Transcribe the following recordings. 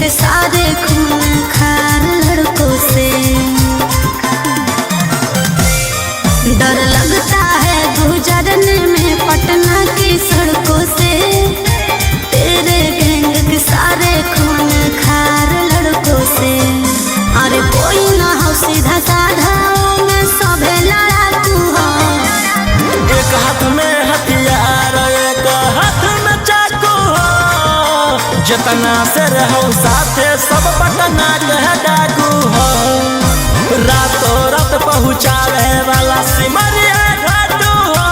के सारे खून खार लड़कों से। डर लगता है गुजरने में पटना की सड़कों से, तेरे गैंग के सारे खून खार लड़कों से। अरे कोई ना हो सीधा साधा में सभे लड़ाकू हो। एक हाथ में हथियार एक हाथ में चाकू हो, जितना से रहो साथे सब पटना के डाकू हो। रातों रात पहुँचावे वाला सिमरिया घाटू हो,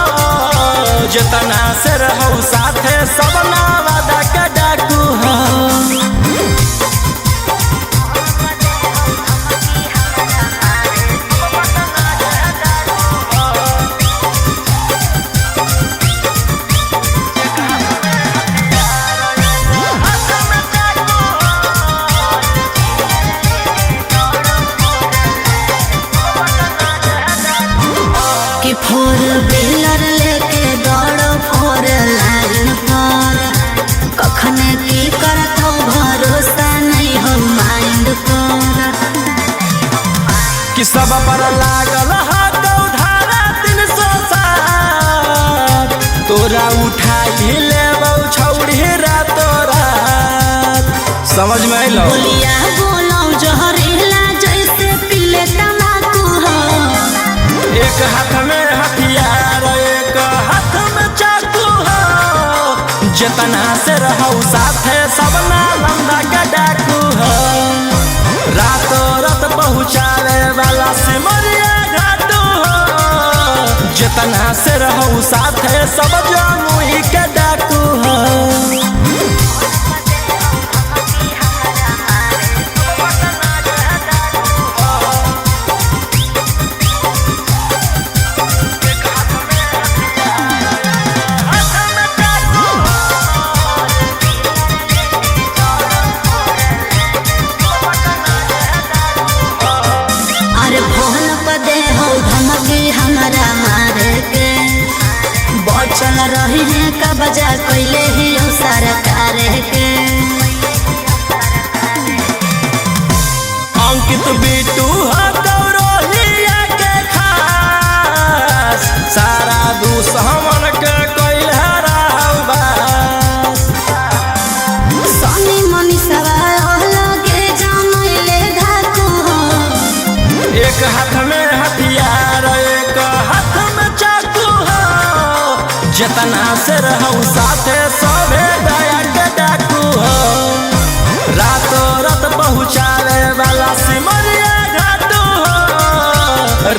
जितना से रहो साथे सब नवादा के डाकू हो। फोर व्हीलर लेके दौड़ो फोर लाइन पर, कखने की करत हो भरोसा नहीं हो माइंड पर। कि सब पर लागल हाथ धारा 360, तोरा उठाई लेबौ छौड़ी रातों रात। समझ में अइलो? बोलिया बोलो जहरीला जैसे पीले तम्बाकू हो। एक हाथ में हथियार एक हाथ में चाकू हो, जितना से रहो साथे सब नालंदा के डाकू हो। रातों रात पहुँचावे वाला सिमरिया घाटू हो, जितना से रहो साथे सब जमुई के डाकू हो। हमारा मारे के बचल रही है का बजा कैले ही सरकार के। अंकित बिटू गौरहिया के खास, सारा दुश्मन के कैल हराबास। सनी मनीषवा लगे जमैले धाकू हो। एक हाथ में हथियार एक हाथ में चाकू हो, जितना से रहूं साथे सभे दया के डाकू हो। रातों रात पहुँचावे वाला सिमरिया घाटू हो,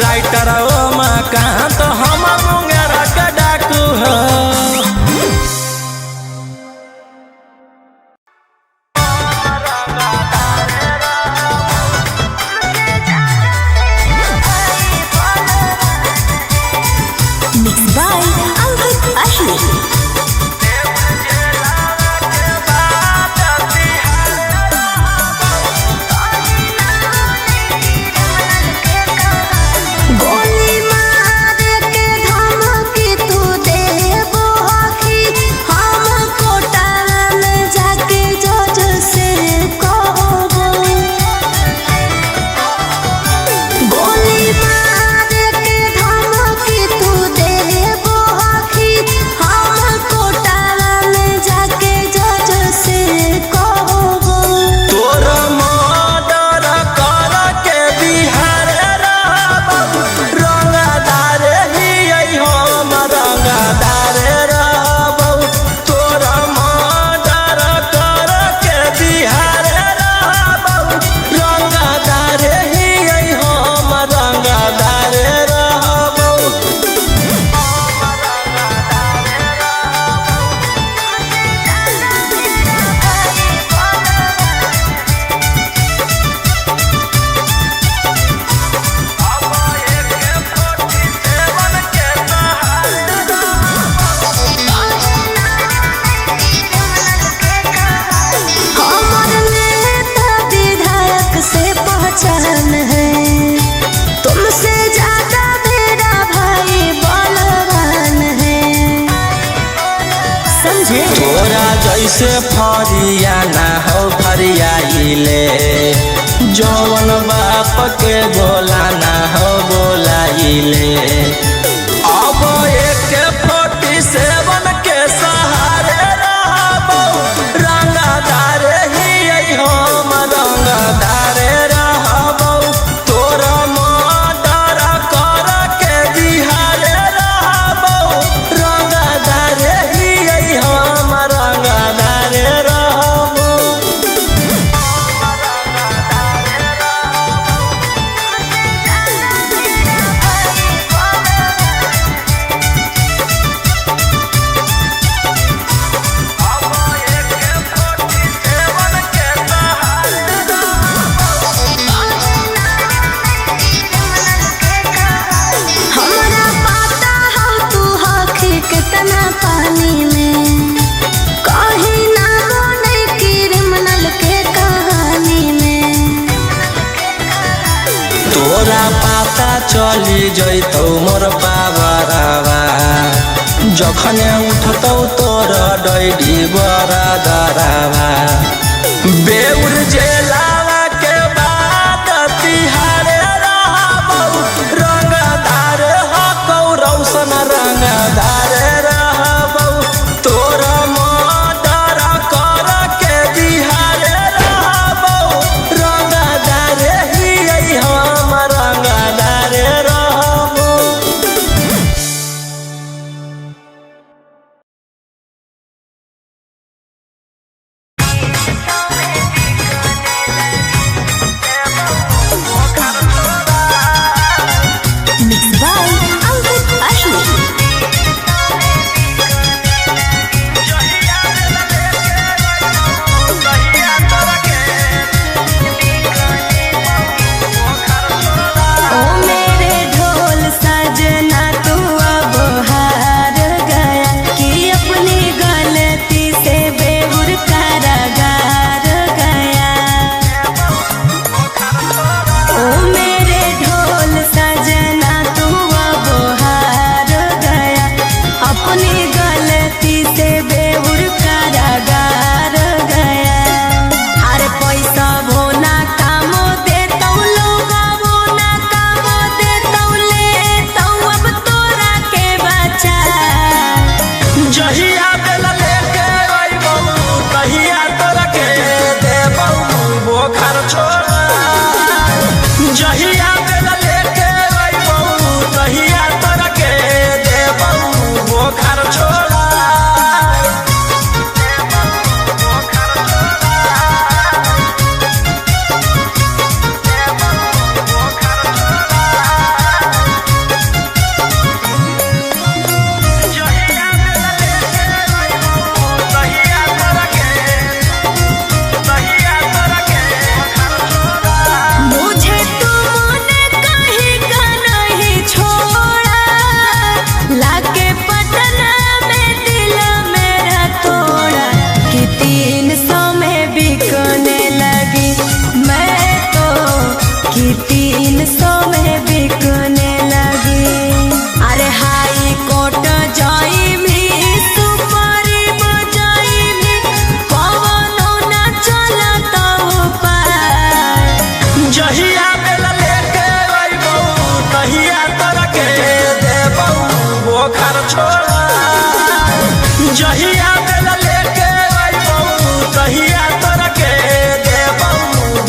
राइटर ओ मकान तो हम मुंगेरा के डाकू हो। तोरा जैसे फरिया ना हो फरियाई बोलाइले जौन बाप के बोला ना हो बोलाइले अब एक 47 के सहारे रहबो रंगदार ही हम रंगदार रहबो तोर मर्डर कर के बिहारे रहबो रंगदार ही हम रंगदार रहबो। हमरा पता हो तू हखी कितना पानी में कहीं ना नहीं क्रिमिनल के कहानी में तोरा पता चली जैतौ मोर पावरवा जखने उठतौ तोर डैडी बड़ा दरावा बेउर जेलावा के बाद तिहारे रहबौ रंगदार हकौ रौशन रंगदार रहबौ तोर मर्डर कर के बिहारे रहबौ रंगदार ही हम रंगदार रहबौ। Mixed by Ankit Ashmi. ओ मेरे ढोल सजना तू अब हार गया कि अपनी गलती से बेगुर कारागार गया। ओ मेरे ढोल सजना तू अब हार गया अपनी गलती से बेगुर कारागार गया। अरे पैसा भोना कामो देतौ लोग भोना कामो देतौ लेतौ अब तोरा के बचा जहिया बेल लेके अइबौ तहिया तोरा के देबौ बोखर छोड़ा जहिया बेल लेके अइबौ तहिया तोरा के देबौ बोखर छोड़ा। मुझे तुमने कहीं का नहीं छोड़ा लाके पटना में दिल मेरा तोड़ा कि 300 में बिकने लगी मैं तो कि 300 में बिकने लगी। अरे हाई कोर्ट जाई भी सुपारी बजाई भी कवनो ना चलता उपाय जहिया बेल लेके अइबौ तहिया तोरा के देबौ बोखर छोड़ा जहिया बेल लेके अइबौ तहिया तोरा के देबौ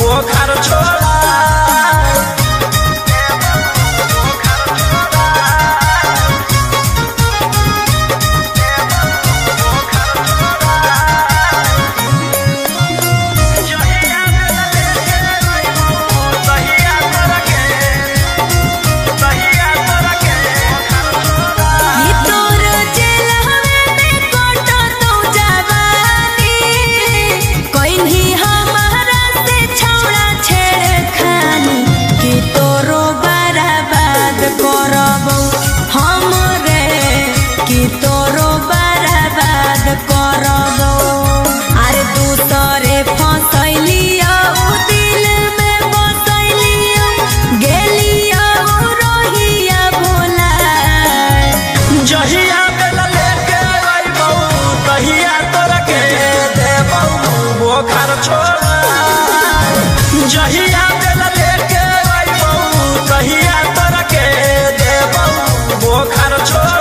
बोखर छोड़ा। कि तोर जेलहवे में कोटो तू जवानी जहिया बेला लेके आइबो कहिया तोरा के देबो बोखर छोड़ा।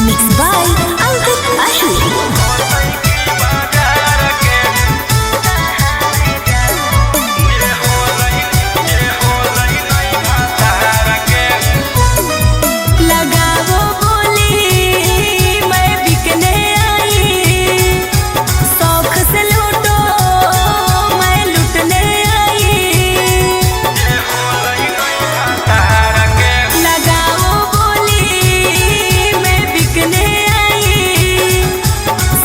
Mixed by Ankit Ahmed. लगाओ बोली मैं बिकने आई, शौक से लूटो मैं लुटने आई। लगाओ बोली मैं बिकने आई,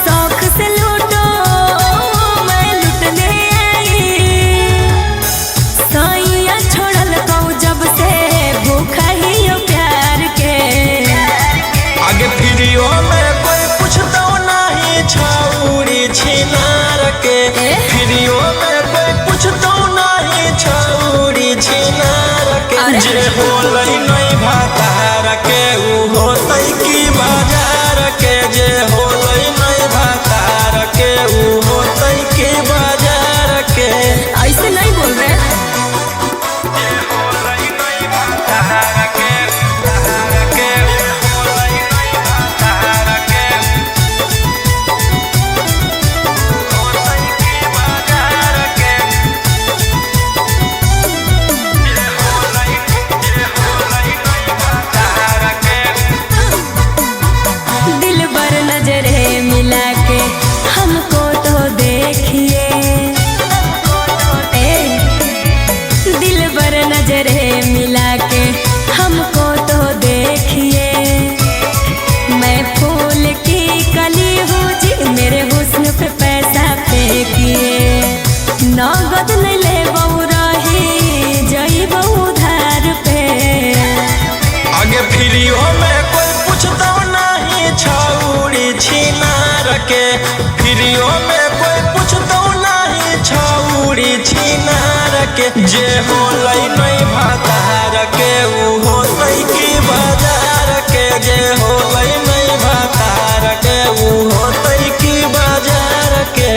शौक से लूटो मैं लुटने आई। सैया छोड़ल कहूँ जब से भूखा ही हो प्यार के। आगे फिरियो में कोई पूछतो नहीं छौरी छिनार के। फिरियो में कोई पूछतो नहीं छौरी छिनार के। जे होलै नहीं भातार के उ होतै की बाजार के। जे होलै नहीं भातार के उ होतै की बाजार के। ऐसे नहीं बोल रहे। दिल भर नजरे मिला के हमको तो देखिए। दिल भर नजरे मिला के हमको तो देखिए। मैं फूल की कली हूँ जी, मेरे हुस्न पे पैसा फेंकिए। नगद नहीं ले बहु रही जई बहु धार पे। आगे फिरियो में कोई पूछतो नहीं छौरी छिनार के। फिरियो में कोई पूछतो नहीं छौरी छिनार के। जे होलै नहीं भातार के उ होतै की बाजार के। जे होलै नहीं भातार के उ होतै की बाजार के।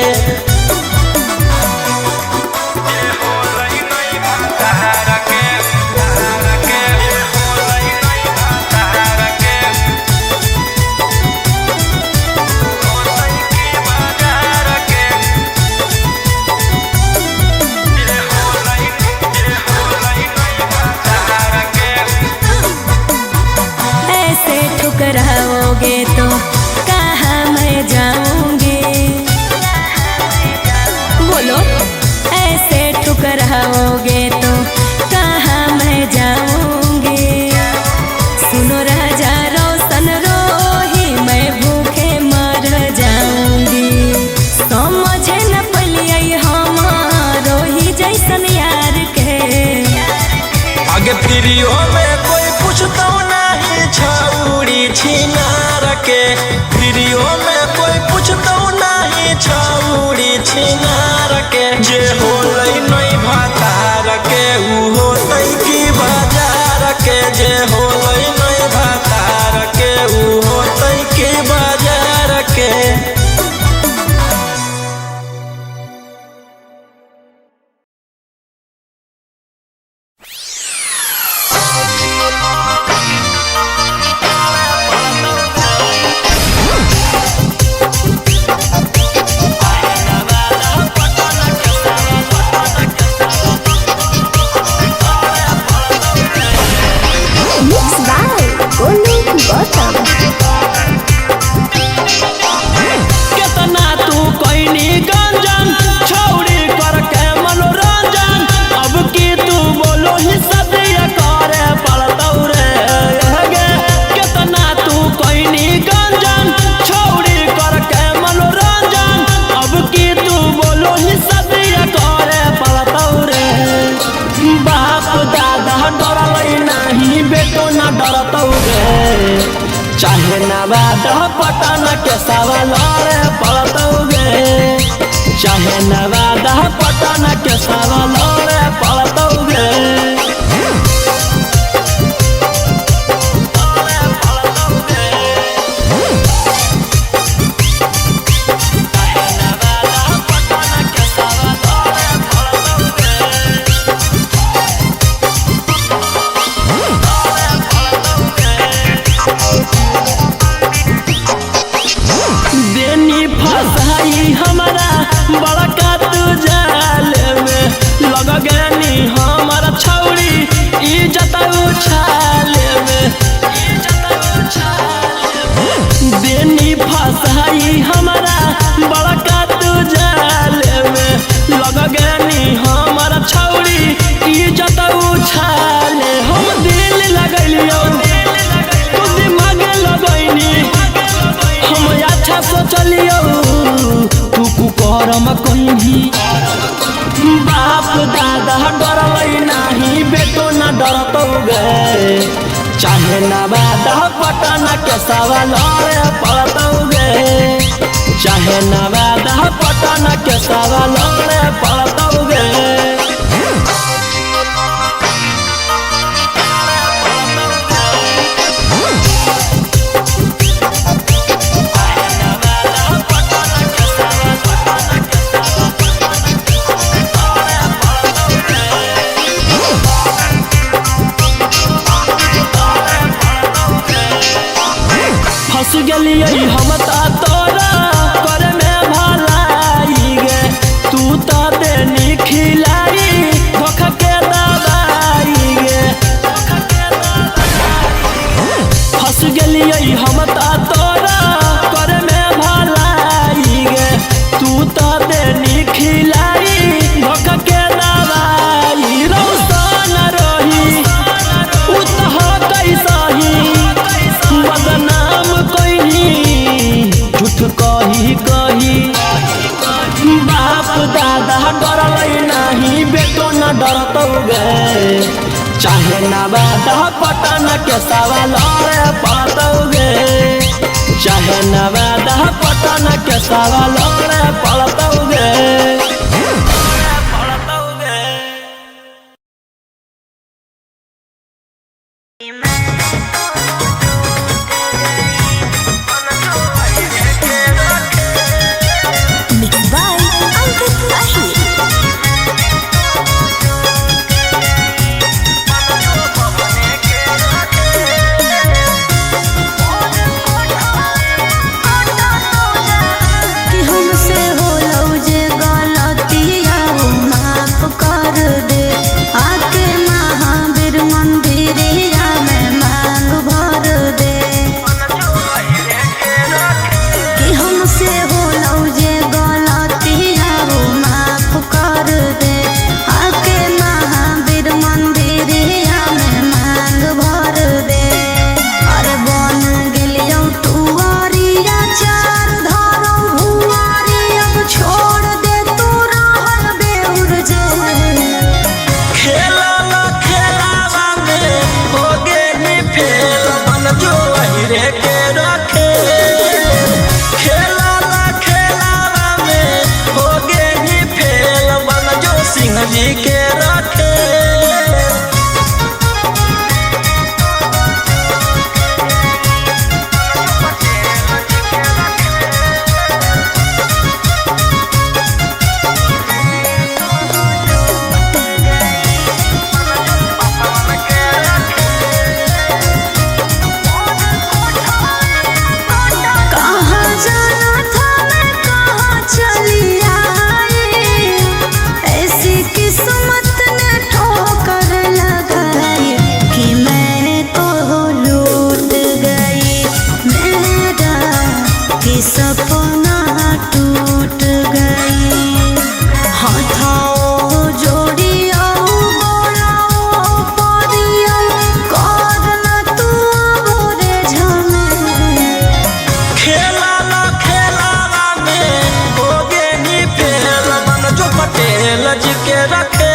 ऐसे ठुकराओगे तो कहाँ मैं जाऊंगी। बोलो ऐसे ठुकराओगे तो कहाँ मैं जाऊंगी। सुनो राजा रोशन रोही मैं भूखे मर जाऊंगी। समझे न पलिए हमारो ही जैसन यार के। आगे फिरियो में कोई पूछतो नहीं छौरी छिनार के। फिरियो में कोई पूछतो नहीं छौरी छिनार के। जे होलै नहीं भातार के उ होतै की बाजार के। जे होलै नहीं भातार के उ होतै की बाजार के। Mixed by Olu Gautam. केतना तू कोइनी गंजन छौरी करके मनोरंजन। अब की तू बोलो ही सदिया करे पड़तौ रे गे। केतना तू कोइनी गंजन छौरी करके मनोरंजन। अब की तू बोलो ही सदिया करे पड़तौ रे। बाप दादा डरलै नहीं बेटो ना डरतौ रे। चाहे नवाद पटन के सवाल पड़तौ गे। हमारा बड़ा का तू जाले में लग गनी हमारा छौरी इज्जत उछाले में बेनी फसाई हमारा बड़ा का तू जाले में लग गनी हमारा छौरी इज्जत उछाले हम दिल लगलियो तू दिमाग लगैनी हम अच्छा सोचलियो तू कुकरम कहीं बाप दादा डरलै नाही बेटो न डरतौ गे चाहे न बादा पटन के सवाल पड़तौ गे चाहे न बादा पटन के सवाल पड़तौ गे फंस गलिए हम तोरा करे में भलाई गे तू तो देनी खिलाई धोखा के दवाई गे फंस गलिए हम तोरा करे में भलाई गे तू तो देनी खिलाई धोखा के दवाई रौशन रही उतह कैसही बदनाम झूठ कही कही बाप दादा डरलै नाही बेटो न डरतौ गे चाहे न बादा पटन के सवाल पड़तौ गे चाहे न बादा पटन के सवाल पड़तौ गे जी के रखे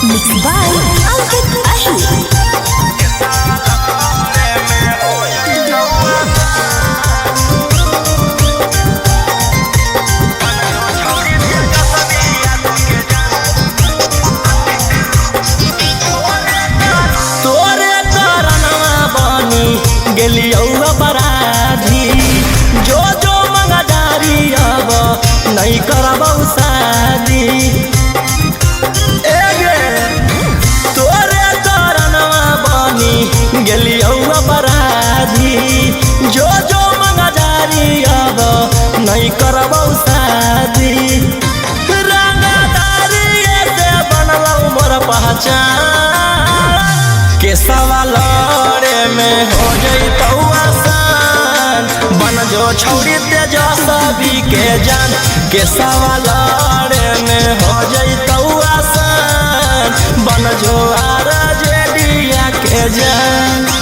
Mixed by Ankit Ahi. तोरे तरनवा बनी गेलियौ बराधी जो जो मंगदारी अब नहीं करबौ शादी एगे तोरे तरनवा बनी गेलियौ बराधी जो जो मंगदारी अब नहीं करबौ शादी रंगदारी से बनलौ मोर पहचान के सवालरे में हो जइतौ आसान बन जो छौरी तेजस्वी के जान के सवालरे में हो जइतौ आसान बन जो आरजेडिया के जान।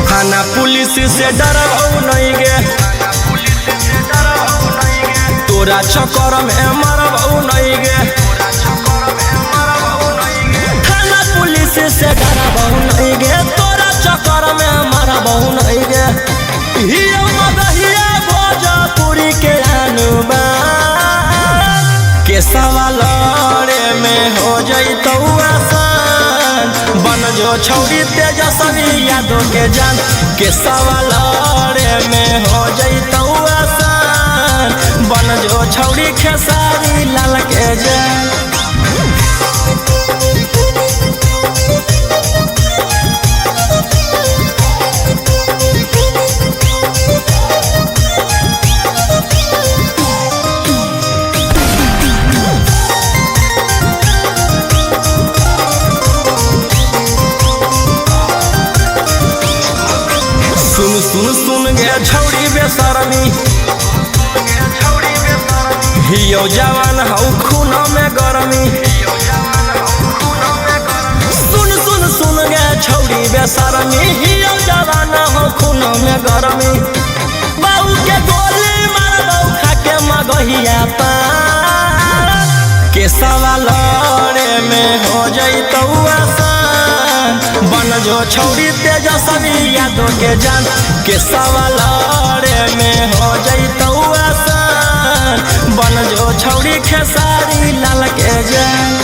थाना पुलिस से डरबौ नहीं गे तोरा चक्कर में मरबौ नहीं गे थाना पुलिस से डरबौ नहीं गे तोरा चक्कर में मरबौ नहीं गे हियो मगहिया भोजपुरी के अनुमान के सवालरे में हो जइतौ आसान बन जो छौरी तेजस्वी यादव के जान के सवालरे में हो जइतौ आसान बन जो छौरी खेसारी लाल के जान। सुन सुन सुन गे छौरी बेशरमी हियो जवान हौ खून में गरमी सुन सुन सुन गे छौरी बेशरमी हियो जवान हौ खून में गरमी बाऊ के गोली मारबौ खाके मगहिया पार के सवालरे में हो जइतौ आसान बन जो छौरी तेजस्वी यादव के जान के सवालरे में हो जइतौ आसान बन जो छौरी खेसारी लाल के जान।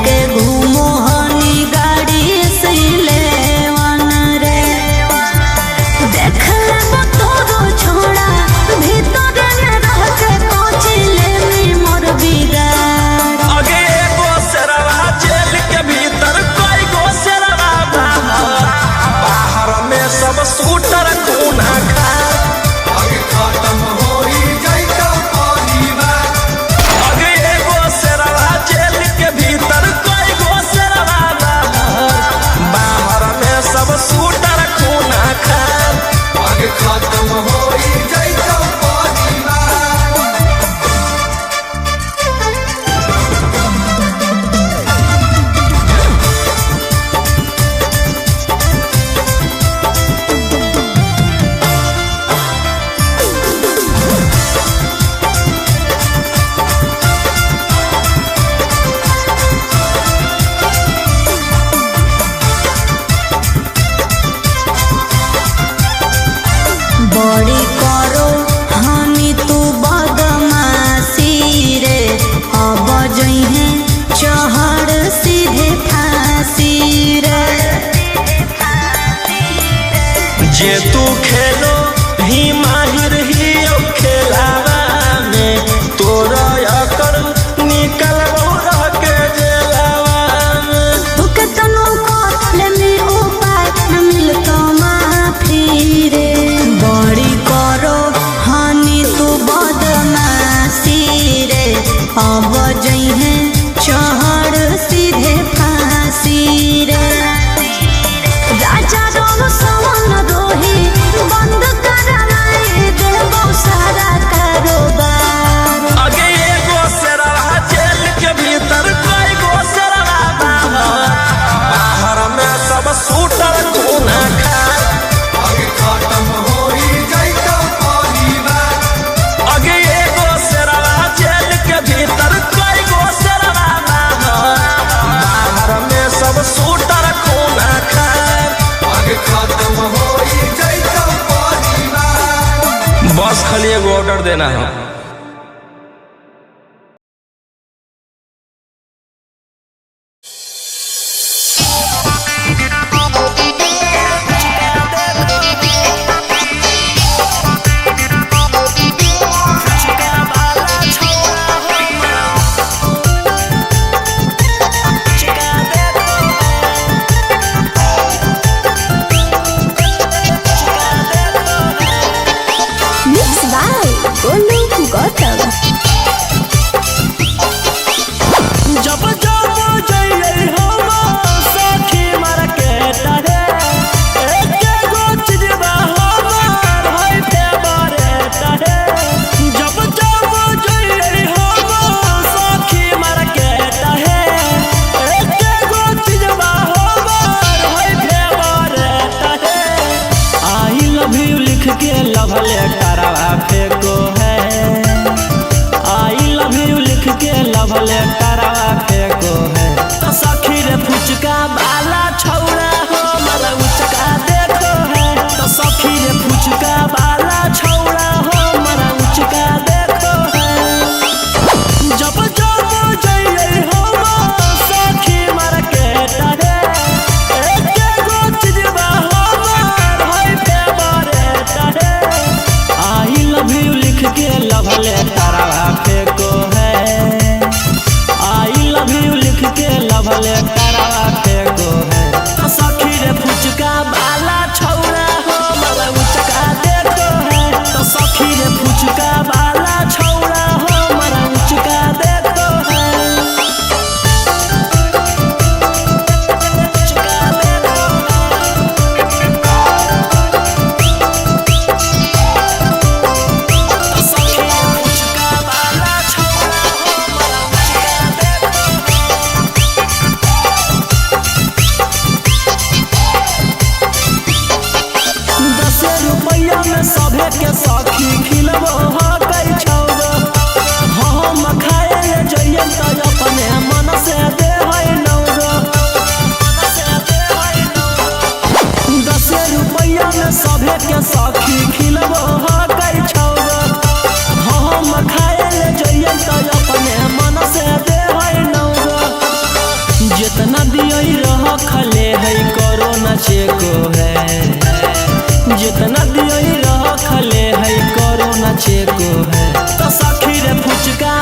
लेके घूमो हनी गाड़ी से लेवन रे। देख ले तोरो छोड़ा भीतर न रह के कोची लेनी मोर बिगाड़। आगे एगो शेरवा जेल के भीतर कोई गो शेरवा बाहर में सब शूटर खूना खा। आगे खत्म होई जाइता परिवार। आगे एगो शेरवा जेल के भीतर कोई गो शेरवा बाहर में सब शूटर खूना खा। आगे खत्म होई जाइता परिवार। बड़ी करो हनी तू बदमाशी रे। अब जइहे चढ़ सीधे फांसी रे। जे तू खेलो ही माहिर ही खेलावा में तोरा अकड़ निकल रह के जेलावा में। तू केतनो ले में उपाय न मिलतो माफी रे। बड़ी करो हनी तू बदमाशी रे। अब जइहे चढ़ सीधे फांसी रे। राजा रोम सवन रोही बंद करवाए देबो सारा कारोबार। आगे एगो शेरवा जेल के भीतर कोई गो शेरवा बाहर में सब शूटर खूना खा। आगे खत्म होई जाइता परिवार। आगे एगो शेरवा जेल के भीतर कोई गो शेरवा बाहर में सब शूटर खूना खा। आगे खत्म होई जाइता परिवार। बस खाली एगो ऑर्डर देना है। Mix by Golu Gautam। जब जब जइए हम सखी मार्केट रे। एके गो चीजबा हमार होई फेवरेट रे। जब जब जइए हम सखी मार्केट रे। एके गो चीजबा हमार होई फेवरेट रे। आई लव यू लिख के लव लेटरवा फेंको है। आई लव यू लिख के लव लेटरवा फेंको है। तो सखी रे फुचका वाला छौड़ा हो मला उचका देखो है। तो सखी रे फुचका वाला छौड़ा हो मला उचका देखो है। जब जब जइए हम सखी मार्केट रे। एके गो चीजबा हमार होई फेवरेट रे। आई लव यू लिख के लव लेटरवा फेंको है। आई लव यू लिख के लव लेटरवा फेंको है। तो सखी रे फुचका वाला छौड़ा हो मला उचका देखो है। तो सखी रे फुचका वाला छौड़ा हो मला उचका देखो है। उचका देखो तो सखी रे फुचका वाला छौड़ा हो मला उचका देखो। जितना दियई रह खले है कोरोना चेको है, जितना दियई रह खले है कोरोना चेको है। तो सखी रे फुचका